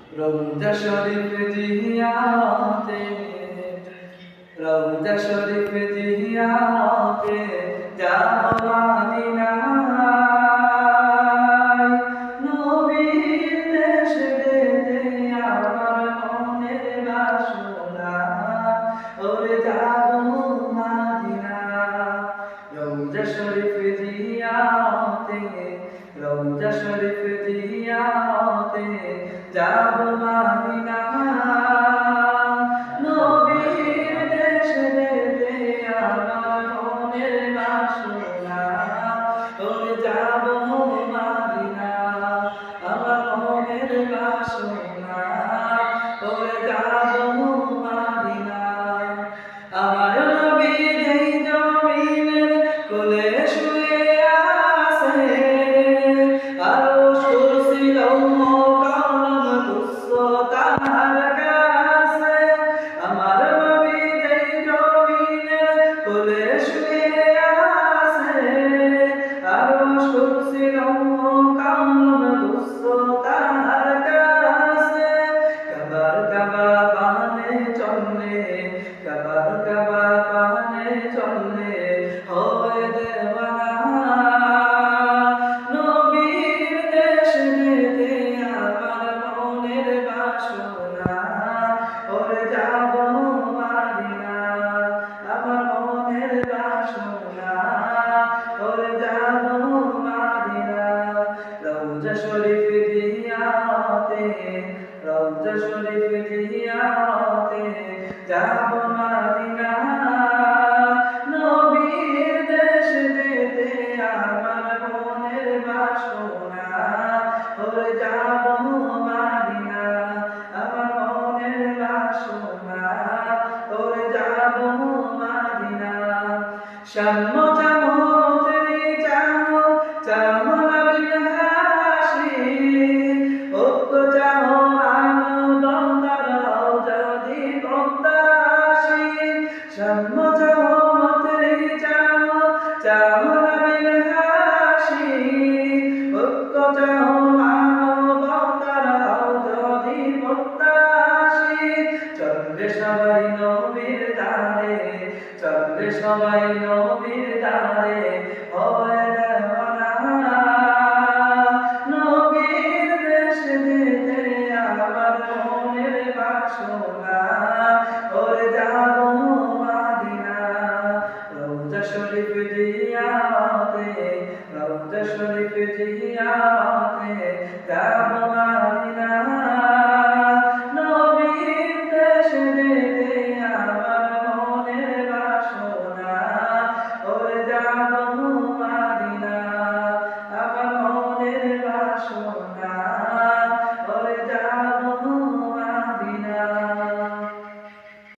রওজা শরীফ জিয়ারতে রওজা শরীফ জিয়ারতে যাব মদিনায় নবীর দেশ যেতে আমার মনের বাসনা ওরে যাব মদিনায় রওজা শরীফ জিয়ারতে রওজা শরীফ জিয়ারতে যাব মদিনায় নবীর দেশ যেতে আমার মনের বাসনা ওরে যাব মদিনায় আমার মনের বাসনা ওরে যাব মদিনায় আমার নবী যেই জমিনের কোলে শুয়ে আছে আরশ কুরসি লৌহ কলম তুচ্ছ তার কাছে আমার নবী যেই জমিনের কোলে শুয়ে আছে আরশ কুরসি লৌহ কলম তুচ্ছ তার কাছে কাবার কাবা পানে চলে কাবার কাবা পানে চলে হয় দেওয়ানা নবীর দেশ যেতে আমার মনের বাসনা ওরে যাব মদিনায় আমার মনের বাসনা ওরে যাব মদিনায় রওজা শরীফ জিয়ারতে রওজা শরীফ জিয়ারতে যাব মদিনায় নবীর দেশ যেতে আমার মনের বাসনা ওরে যাব মদিনায় আমার মনের বাসনা ওরে যাব মদিনায় শাম জামতেরি চাও চাও নবীর হাসি ঐক্য চাও মানবতার হও যদি প্রত্যাশী শাম জামতেরি চাও চাও নবীর হাসি ঐক্য চাও মানবতার হও যদি প্রত্যাশী চলবে সবাই নবীর দ্বারে চলবে সবাই